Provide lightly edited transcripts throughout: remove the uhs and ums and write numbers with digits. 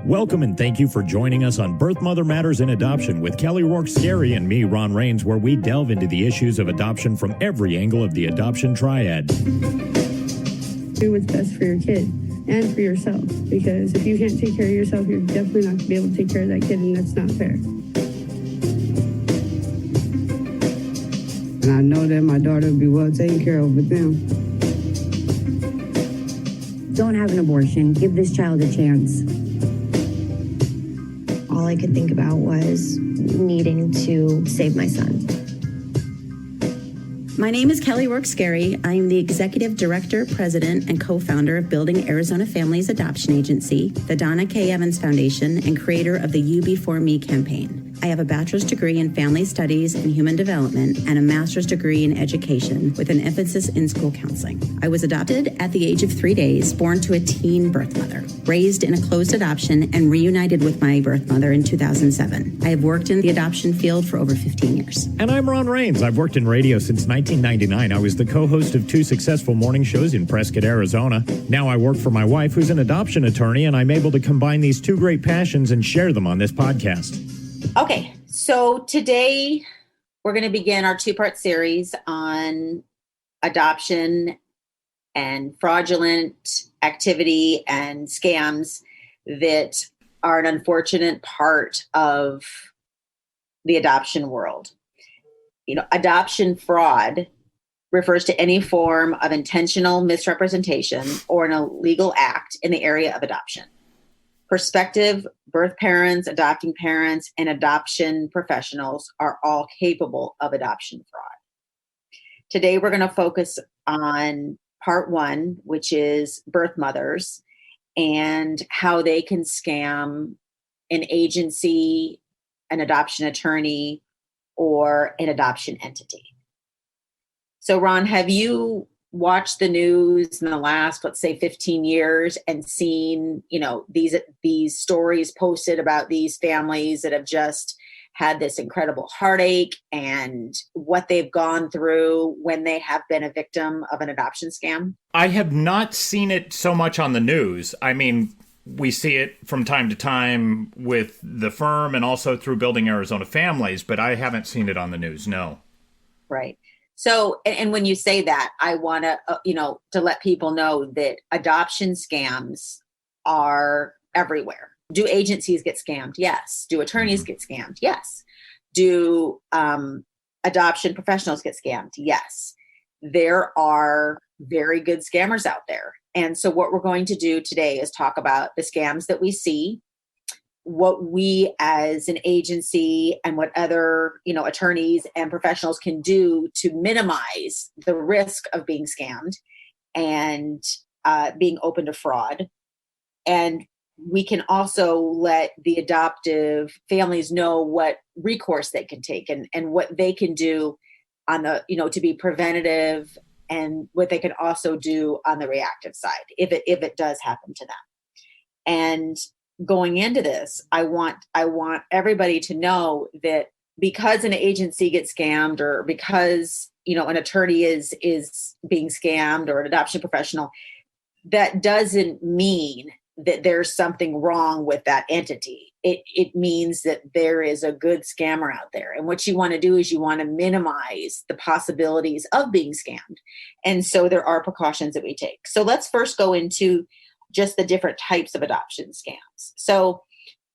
Welcome and thank you for joining us on Birth Mother Matters in Adoption with Kelly Rourke-Scary and me, Ron Rains, where we delve into the issues of adoption from every angle of the adoption triad. Do what's best for your kid and for yourself, because if you can't take care of yourself, you're definitely not going to be able to take care of that kid, and that's not fair. And I know that my daughter will be well taken care of with them. Don't have an abortion. Give this child a chance. All I could think about was needing to save my son. My name is Kelly Rourke-Scary. I am the Executive Director, President, and co-founder of Building Arizona Families Adoption Agency, the Donna K. Evans Foundation, and creator of the You Before Me campaign. I have a bachelor's degree in family studies and human development and a master's degree in education with an emphasis in school counseling. I was adopted at the age of 3 days, born to a teen birth mother, raised in a closed adoption, and reunited with my birth mother in 2007. I have worked in the adoption field for over 15 years. And I'm Ron Rains. I've worked in radio since 1999. I was the co-host of 2 successful morning shows in Prescott, Arizona. Now I work for my wife, who's an adoption attorney, and I'm able to combine these 2 great passions and share them on this podcast. Okay, so today we're going to begin our 2-part series on adoption and fraudulent activity and scams that are an unfortunate part of the adoption world. You know, adoption fraud refers to any form of intentional misrepresentation or an illegal act in the area of adoption. Prospective birth parents, adopting parents, and adoption professionals are all capable of adoption fraud. Today, we're going to focus on part 1, which is birth mothers and how they can scam an agency, an adoption attorney, or an adoption entity. So, Ron, have you watched the news in the last, let's say, 15 years and seen, you know, these stories posted about these families that have just had this incredible heartache and what they've gone through when they have been a victim of an adoption scam? I have not seen it so much on the news. I mean, we see it from time to time with the firm and also through Building Arizona Families, but I haven't seen it on the news, no. Right. So, and when you say that, I want to, to let people know that adoption scams are everywhere. Do agencies get scammed? Yes. Do attorneys get scammed? Yes. Do adoption professionals get scammed? Yes. There are very good scammers out there. And so what we're going to do today is talk about the scams that we see, what we as an agency and what other, attorneys and professionals can do to minimize the risk of being scammed and being open to fraud. And we can also let the adoptive families know what recourse they can take and what they can do on the, to be preventative, and what they can also do on the reactive side if it does happen to them. And going into this, I want everybody to know that because an agency gets scammed, or because an attorney is being scammed, or an adoption professional, that doesn't mean that there's something wrong with that entity. It means that there is a good scammer out there. And what you want to do is you want to minimize the possibilities of being scammed. And so there are precautions that we take. So let's first go into just the different types of adoption scams. So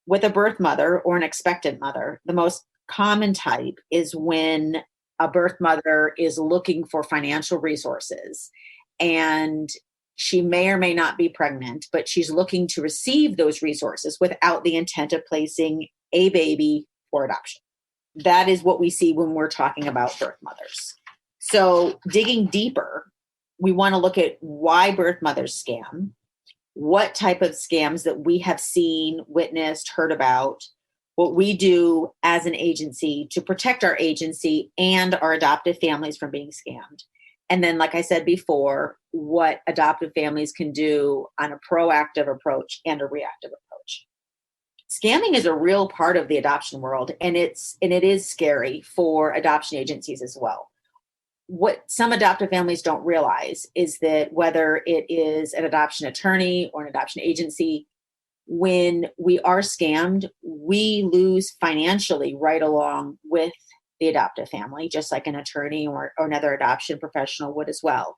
with a birth mother or an expectant mother, the most common type is when a birth mother is looking for financial resources, and she may or may not be pregnant, but she's looking to receive those resources without the intent of placing a baby for adoption. That is what we see when we're talking about birth mothers. So digging deeper, we want to look at why birth mothers scam, what type of scams that we have seen, witnessed, heard about, what we do as an agency to protect our agency and our adoptive families from being scammed. And then, like I said before, what adoptive families can do on a proactive approach and a reactive approach. Scamming is a real part of the adoption world, and it is scary for adoption agencies as well. What some adoptive families don't realize is that whether it is an adoption attorney or an adoption agency, when we are scammed, we lose financially right along with the adoptive family, just like an attorney or another adoption professional would as well.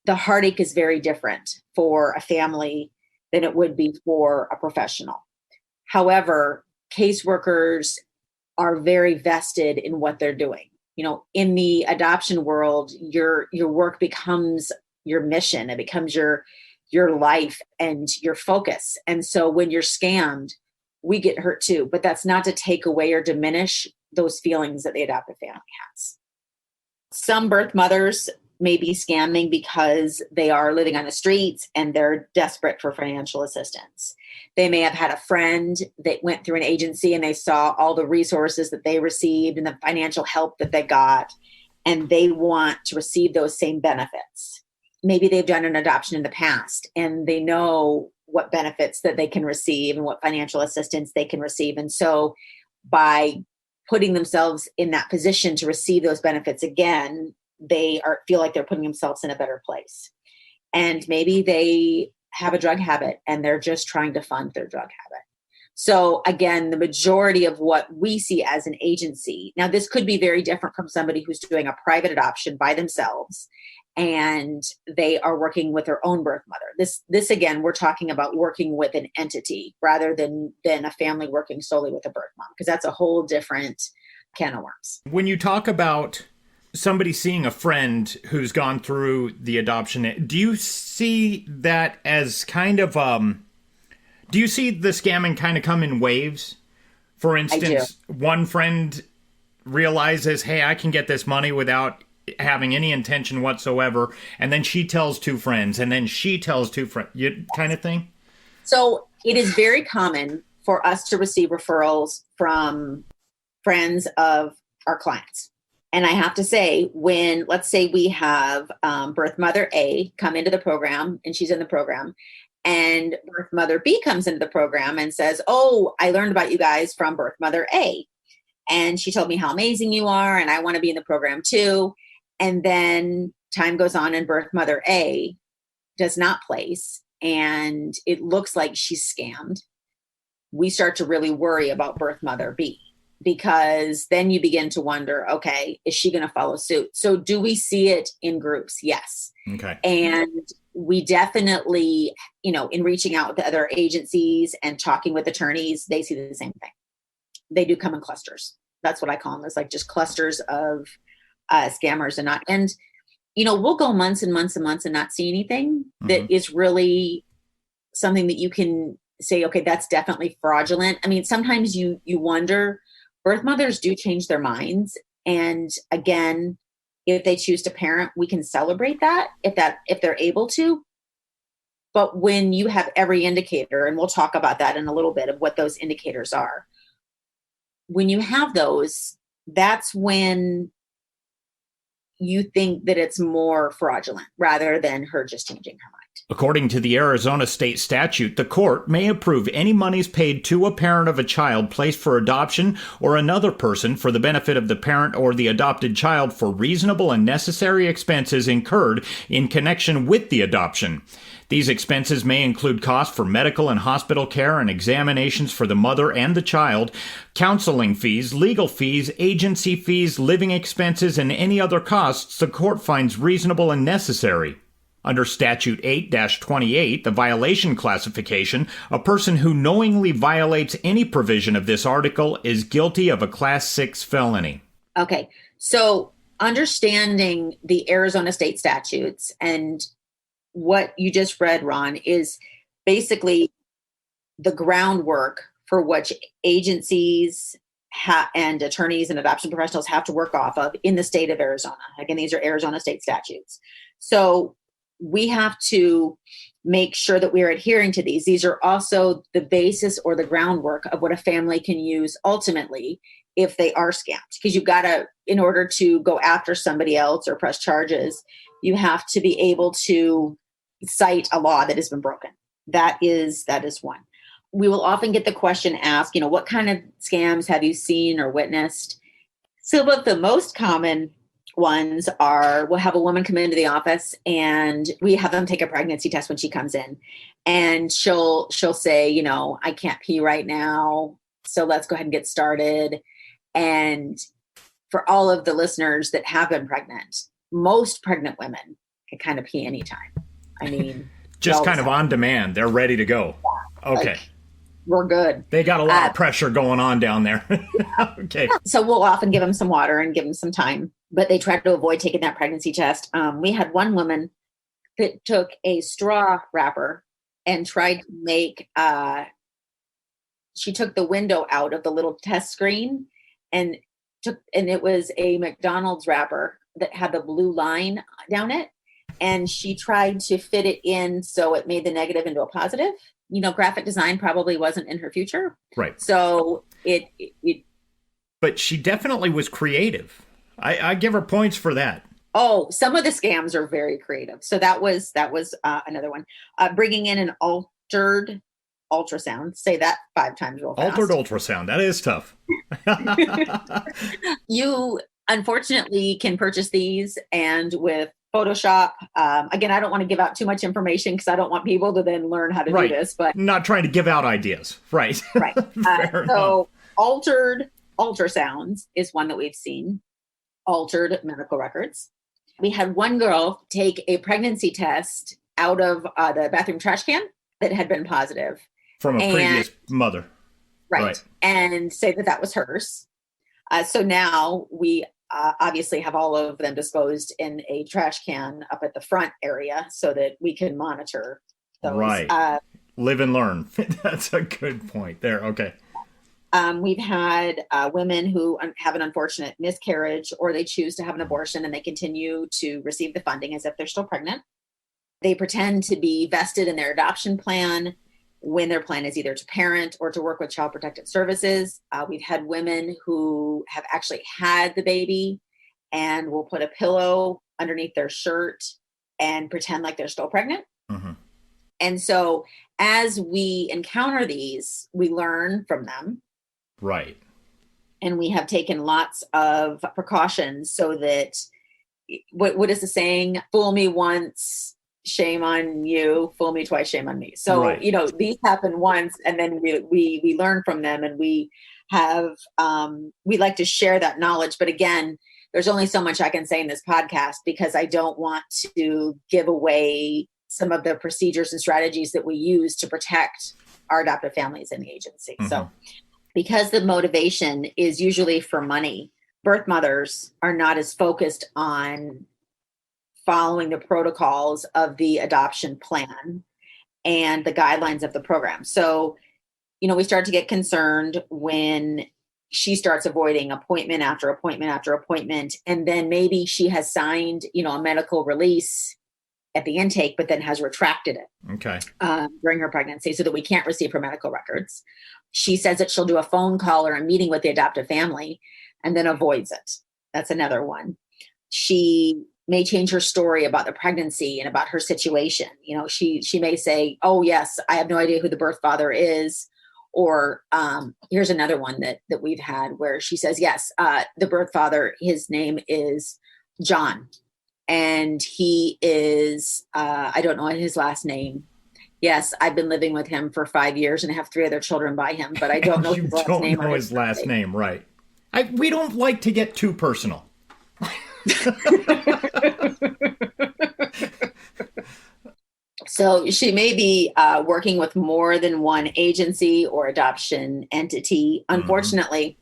The heartache is very different for a family than it would be for a professional. However, caseworkers are very vested in what they're doing. In the adoption world, your work becomes your mission. It becomes your life and your focus. And so when you're scammed, we get hurt too, but that's not to take away or diminish those feelings that the adoptive family has. Some birth mothers may be scamming because they are living on the streets and they're desperate for financial assistance. They may have had a friend that went through an agency and they saw all the resources that they received and the financial help that they got, and they want to receive those same benefits. Maybe they've done an adoption in the past and they know what benefits that they can receive and what financial assistance they can receive. And so by putting themselves in that position to receive those benefits again, they feel like they're putting themselves in a better place. And maybe they have a drug habit and they're just trying to fund their drug habit. So again, the majority of what we see as an agency, now this could be very different from somebody who's doing a private adoption by themselves and they are working with their own birth mother. This again, we're talking about working with an entity rather than a family working solely with a birth mom, because that's a whole different can of worms. When you talk about somebody seeing a friend who's gone through the adoption, do you see that as kind of, do you see the scamming kind of come in waves? For instance, one friend realizes, hey, I can get this money without having any intention whatsoever, and then she tells two friends, and then she tells two friends, kind of thing? So it is very common for us to receive referrals from friends of our clients. And I have to say, when, let's say we have birth mother A come into the program and she's in the program, and birth mother B comes into the program and says, oh, I learned about you guys from birth mother A. And she told me how amazing you are, and I want to be in the program too. And then time goes on and birth mother A does not place, and it looks like she's scammed. We start to really worry about birth mother B, because then you begin to wonder, okay, is she going to follow suit? So do we see it in groups? Yes. Okay. And we definitely, in reaching out with other agencies and talking with attorneys, they see the same thing. They do come in clusters. That's what I call them. It's like just clusters of scammers and we'll go months and months and months and not see anything that is really something that you can say, okay, that's definitely fraudulent. I mean, sometimes you wonder, birth mothers do change their minds. And again, if they choose to parent, we can celebrate that if they're able to. But when you have every indicator, and we'll talk about that in a little bit of what those indicators are, when you have those, that's when you think that it's more fraudulent rather than her just changing her mind. According to the Arizona state statute, the court may approve any monies paid to a parent of a child placed for adoption or another person for the benefit of the parent or the adopted child for reasonable and necessary expenses incurred in connection with the adoption. These expenses may include costs for medical and hospital care and examinations for the mother and the child, counseling fees, legal fees, agency fees, living expenses, and any other costs the court finds reasonable and necessary. Under Statute 8-28, the violation classification, a person who knowingly violates any provision of this article is guilty of a Class 6 felony. Okay, so understanding the Arizona state statutes and what you just read, Ron, is basically the groundwork for which agencies and attorneys and adoption professionals have to work off of in the state of Arizona. Again, these are Arizona state statutes. So we have to make sure that we are adhering to these. These are also the basis or the groundwork of what a family can use ultimately if they are scammed. Because you've got to, in order to go after somebody else or press charges, you have to be able to cite a law that has been broken. That is one. We will often get the question asked, what kind of scams have you seen or witnessed? Some of the most common ones are, we'll have a woman come into the office and we have them take a pregnancy test when she comes in. And she'll say, you know, I can't pee right now, so let's go ahead and get started. And for all of the listeners that have been pregnant, most pregnant women can kind of pee anytime. I mean, just kind of on demand. They're ready to go. Okay. Like, we're good. They got a lot of pressure going on down there. Okay. So we'll often give them some water and give them some time, but they try to avoid taking that pregnancy test. We had one woman that took a straw wrapper and tried to make, she took the window out of the little test screen and it was a McDonald's wrapper that had the blue line down it. And she tried to fit it in so it made the negative into a positive. You know, graphic design probably wasn't in her future. Right. So but she definitely was creative. I give her points for that. Oh, some of the scams are very creative. So that was another one. Bringing in an altered ultrasound. Say that 5 times real fast. Altered ultrasound. That is tough. You unfortunately can purchase these, and with Photoshop. Again, I don't want to give out too much information because I don't want people to then learn how to do this. But not trying to give out ideas. Right. Right. So altered ultrasounds is one that we've seen. Altered medical records. We had one girl take a pregnancy test out of the bathroom trash can that had been positive. From a previous mother. Right. And say that was hers. So now we obviously have all of them disposed in a trash can up at the front area so that we can monitor those. Right. Live and learn. That's a good point there. Okay. We've had women who have an unfortunate miscarriage, or they choose to have an abortion and they continue to receive the funding as if they're still pregnant. They pretend to be vested in their adoption plan when their plan is either to parent or to work with Child Protective Services. We've had women who have actually had the baby and will put a pillow underneath their shirt and pretend like they're still pregnant. Mm-hmm. And so as we encounter these, we learn from them. Right. And we have taken lots of precautions so that, what is the saying? Fool me once, shame on you. Fool me twice, shame on me. So, right. These happen once, and then we learn from them, and we have, we like to share that knowledge. But again, there's only so much I can say in this podcast because I don't want to give away some of the procedures and strategies that we use to protect our adoptive families in the agency. Mm-hmm. So because the motivation is usually for money, birth mothers are not as focused on following the protocols of the adoption plan and the guidelines of the program. So, we start to get concerned when she starts avoiding appointment after appointment after appointment. And then maybe she has signed, a medical release at the intake, but then has retracted it during her pregnancy so that we can't receive her medical records. She says that she'll do a phone call or a meeting with the adoptive family and then avoids it. That's another one. She may change her story about the pregnancy and about her situation. She may say, oh yes, I have no idea who the birth father is. Or here's another one that we've had where she says, yes, the birth father, his name is John. And he is, I don't know his last name. Yes, I've been living with him for 5 years and I have 3 other children by him, but I don't know his last name. You don't know his last name, right. We don't like to get too personal. So she may be working with more than one agency or adoption entity. Unfortunately,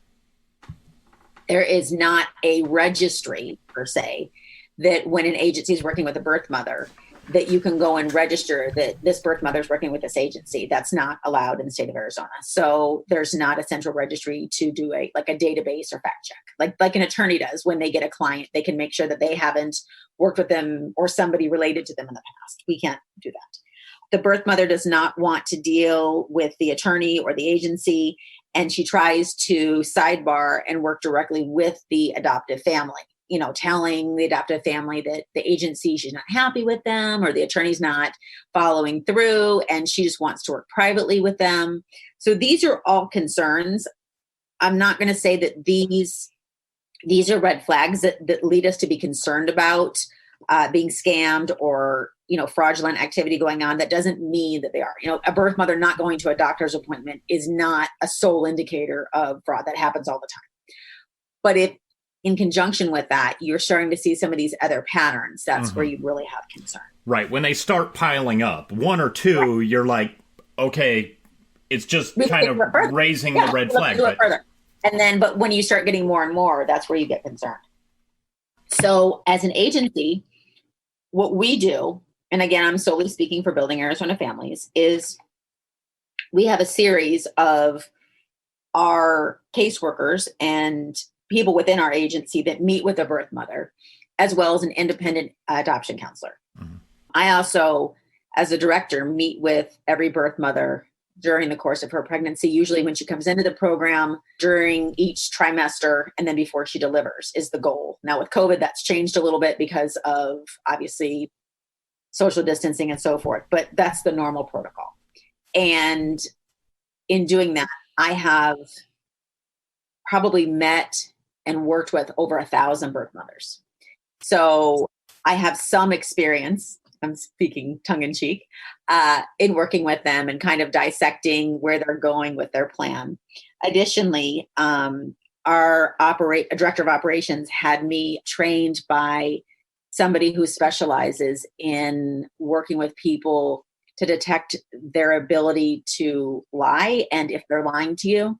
there is not a registry per se that when an agency is working with a birth mother, that you can go and register that this birth mother is working with this agency. That's not allowed in the state of Arizona. So there's not a central registry to do a database or fact check, like an attorney does when they get a client. They can make sure that they haven't worked with them or somebody related to them in the past. We can't do that. The birth mother does not want to deal with the attorney or the agency, and she tries to sidebar and work directly with the adoptive family. Telling the adoptive family that the agency, she's not happy with them or the attorney's not following through and she just wants to work privately with them. So these are all concerns. I'm not going to say that these are red flags that lead us to be concerned about being scammed or, fraudulent activity going on, that doesn't mean that they are. A birth mother not going to a doctor's appointment is not a sole indicator of fraud. That happens all the time. But if in conjunction with that, you're starting to see some of these other patterns, that's where you really have concern. Right. When they start piling up, one or two, you're like, okay, it's just kind of raising the red flag. But when you start getting more and more, that's where you get concerned. So as an agency, what we do, and again, I'm solely speaking for Building Arizona Families, is we have a series of our caseworkers and people within our agency that meet with a birth mother, as well as an independent adoption counselor. Mm-hmm. I also, as a director, meet with every birth mother during the course of her pregnancy, usually when she comes into the program, during each trimester, and then before she delivers is the goal. Now with COVID, that's changed a little bit because of obviously social distancing and so forth, but that's the normal protocol. And in doing that, I have probably met and worked with over 1,000 birth mothers. So I have some experience, I'm speaking tongue in cheek, in working with them and kind of dissecting where they're going with their plan. Additionally, our director of operations had me trained by somebody who specializes in working with people to detect their ability to lie and if they're lying to you.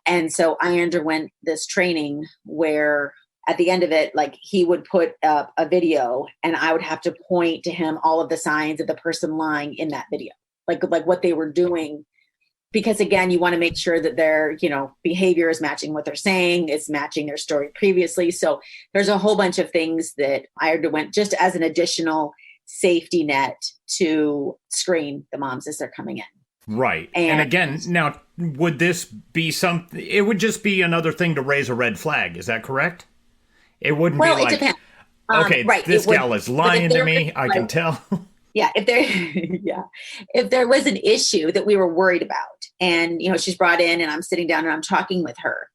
And so I underwent this training where at the end of it, like he would put up a video and I would have to point to him all of the signs of the person lying in that video, like what they were doing. Because again, you want to make sure that their, behavior is matching what they're saying, it's matching their story previously. So there's a whole bunch of things that I underwent just as an additional safety net to screen the moms as they're coming in. Right. And again, now, would this be it would just be another thing to raise a red flag. Is that correct? It wouldn't be like, it depends. Okay, right, this gal is lying to me. I can tell. Yeah, if there was an issue that we were worried about, and she's brought in, and I'm sitting down and I'm talking with her,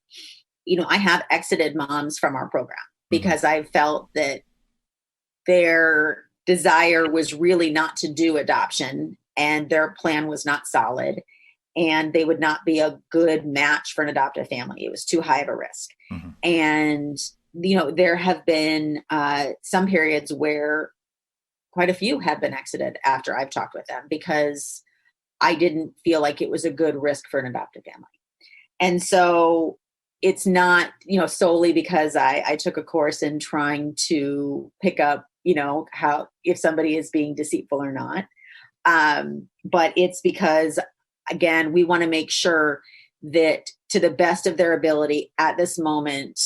I have exited moms from our program because I felt that their desire was really not to do adoption, and their plan was not solid, and they would not be a good match for an adoptive family. It was too high of a risk, and there have been some periods where quite a few have been exited after I've talked with them because I didn't feel like it was a good risk for an adoptive family. And so it's not, solely because I took a course in trying to pick up, how, if somebody is being deceitful or not. But it's because, again, we want to make sure that to the best of their ability at this moment,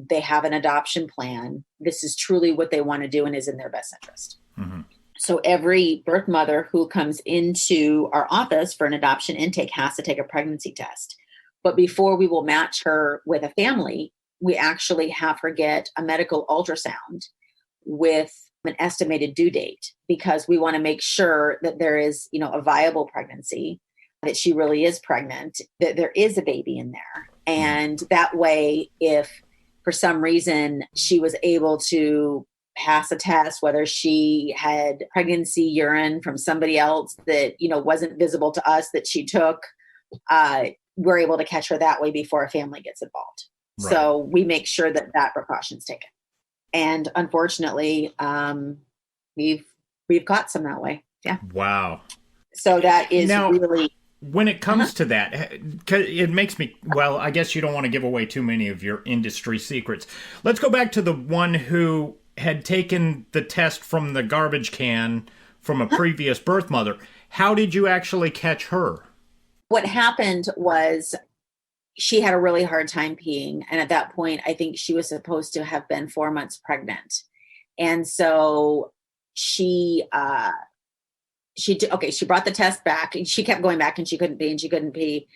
they have an adoption plan. This is truly what they want to do and is in their best interest. Mm-hmm. So every birth mother who comes into our office for an adoption intake has to take a pregnancy test. But before we will match her with a family, we actually have her get a medical ultrasound with an estimated due date, because we want to make sure that there is, a viable pregnancy, that she really is pregnant, that there is a baby in there. And that way, if for some reason she was able to pass a test, whether she had pregnancy urine from somebody else that, wasn't visible to us that she took, we're able to catch her that way before a family gets involved. Right. So we make sure that precaution's taken. And unfortunately, we've caught some that way. Yeah. Wow. So that is now, really... When it comes to that, it makes me, I guess you don't want to give away too many of your industry secrets. Let's go back to the one who had taken the test from the garbage can from a previous birth mother. How did you actually catch her? What happened was she had a really hard time peeing. And at that point, I think she was supposed to have been 4 months pregnant. And so she brought the test back, and she kept going back, and she couldn't pee.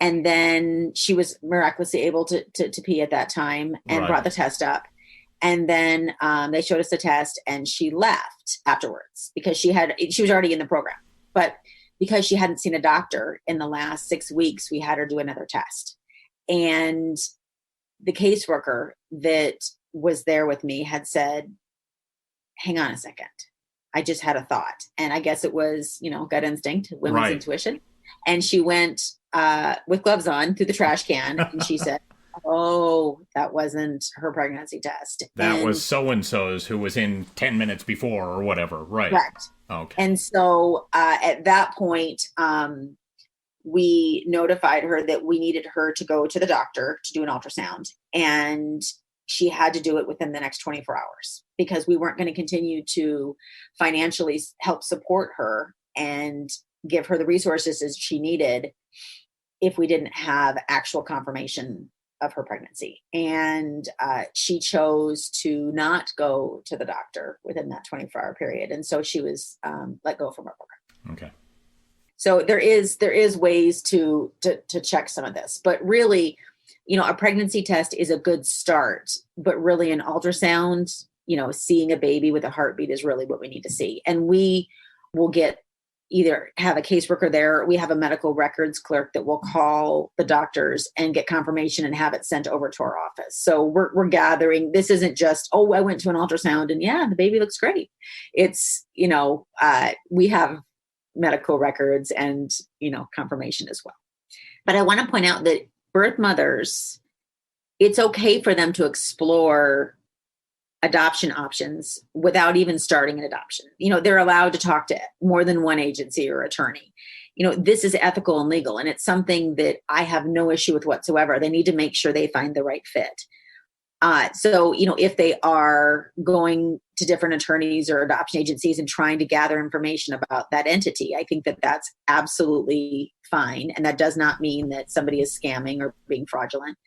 And then she was miraculously able to pee at that time, and brought the test up. And then they showed us the test, and she left afterwards because she was already in the program. But because she hadn't seen a doctor in the last 6 weeks, we had her do another test. And the caseworker that was there with me had said, hang on a second. I just had a thought. And I guess it was, gut instinct, women's intuition. And she went with gloves on through the trash can and she said, oh, that wasn't her pregnancy test. That was so-and-so's who was in 10 minutes before or whatever. Right. Correct. Okay. And so at that point, we notified her that we needed her to go to the doctor to do an ultrasound. And she had to do it within the next 24 hours because we weren't going to continue to financially help support her and give her the resources as she needed if we didn't have actual confirmation of her pregnancy. And she chose to not go to the doctor within that 24-hour period. And so she was let go from our program. Okay. So there is ways to check some of this, but really, a pregnancy test is a good start, but really an ultrasound, seeing a baby with a heartbeat is really what we need to see. And we will either have a caseworker there, or we have a medical records clerk that will call the doctors and get confirmation and have it sent over to our office. So we're gathering. This isn't just, oh, I went to an ultrasound and yeah, the baby looks great. It's, we have medical records and, confirmation as well. But I want to point out that birth mothers, it's okay for them to explore adoption options without even starting an adoption. They're allowed to talk to more than one agency or attorney. This is ethical and legal, and it's something that I have no issue with whatsoever. They need to make sure they find the right fit. So, if they are going to different attorneys or adoption agencies and trying to gather information about that entity, I think that that's absolutely fine. And that does not mean that somebody is scamming or being fraudulent.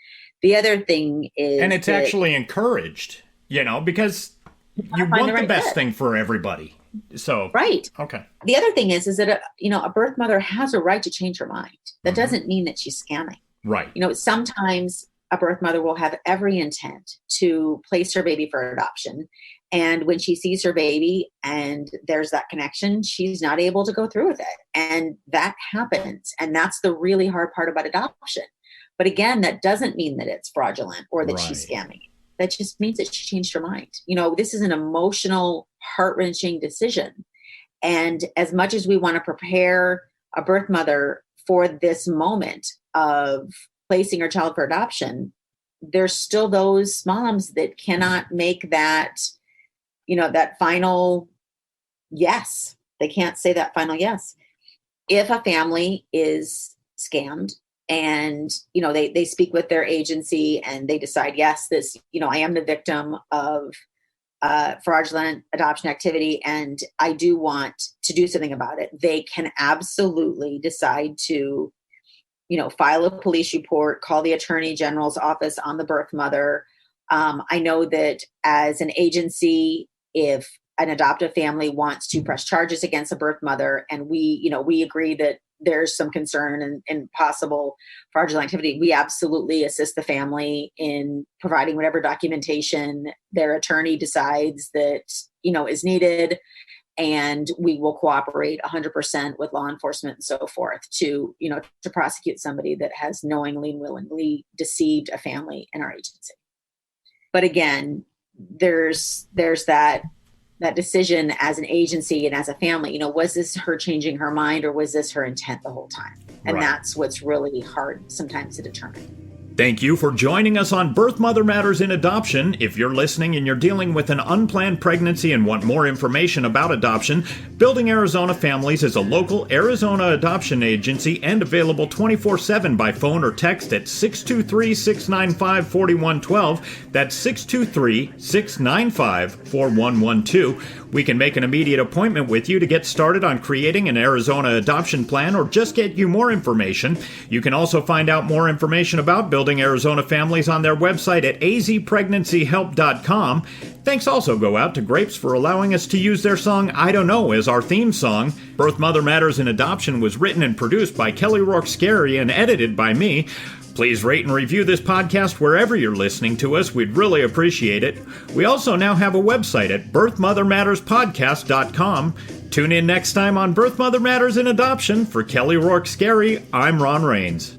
The other thing is... And it's actually encouraged, because you want the best thing for everybody. So... Right. Okay. The other thing is that, a birth mother has a right to change her mind. That doesn't mean that she's scamming. Right. Sometimes a birth mother will have every intent to place her baby for adoption. And when she sees her baby and there's that connection, she's not able to go through with it. And that happens. And that's the really hard part about adoption. But again, that doesn't mean that it's fraudulent or that she's scamming. That just means that she changed her mind. This is an emotional, heart-wrenching decision. And as much as we want to prepare a birth mother for this moment of placing her child for adoption, there's still those moms that cannot make that, that final yes. They can't say that final yes. If a family is scammed and, they speak with their agency and they decide, yes, this, I am the victim of fraudulent adoption activity and I do want to do something about it, they can absolutely decide to file a police report, call the Attorney General's office on the birth mother. I know that as an agency, if an adoptive family wants to press charges against a birth mother and we agree that there's some concern and possible fraudulent activity, we absolutely assist the family in providing whatever documentation their attorney decides that, is needed. And we will cooperate 100% with law enforcement and so forth to prosecute somebody that has knowingly and willingly deceived a family in our agency. But again, there's that decision as an agency and as a family, was this her changing her mind or was this her intent the whole time? And that's what's really hard sometimes to determine. Thank you for joining us on Birth Mother Matters in Adoption. If you're listening and you're dealing with an unplanned pregnancy and want more information about adoption, Building Arizona Families is a local Arizona adoption agency and available 24/7 by phone or text at 623-695-4112. That's 623-695-4112. We can make an immediate appointment with you to get started on creating an Arizona adoption plan or just get you more information. You can also find out more information about Building Arizona Families on their website at azpregnancyhelp.com. Thanks also go out to Grapes for allowing us to use their song I Don't Know as our theme song. Birth Mother Matters in Adoption was written and produced by Kelly Rourke Scary and edited by me. Please rate and review this podcast wherever you're listening to us. We'd really appreciate it. We also now have a website at birthmothermatterspodcast.com. Tune in next time on Birth Mother Matters in Adoption. For Kelly Rourke Scary, I'm Ron Rains.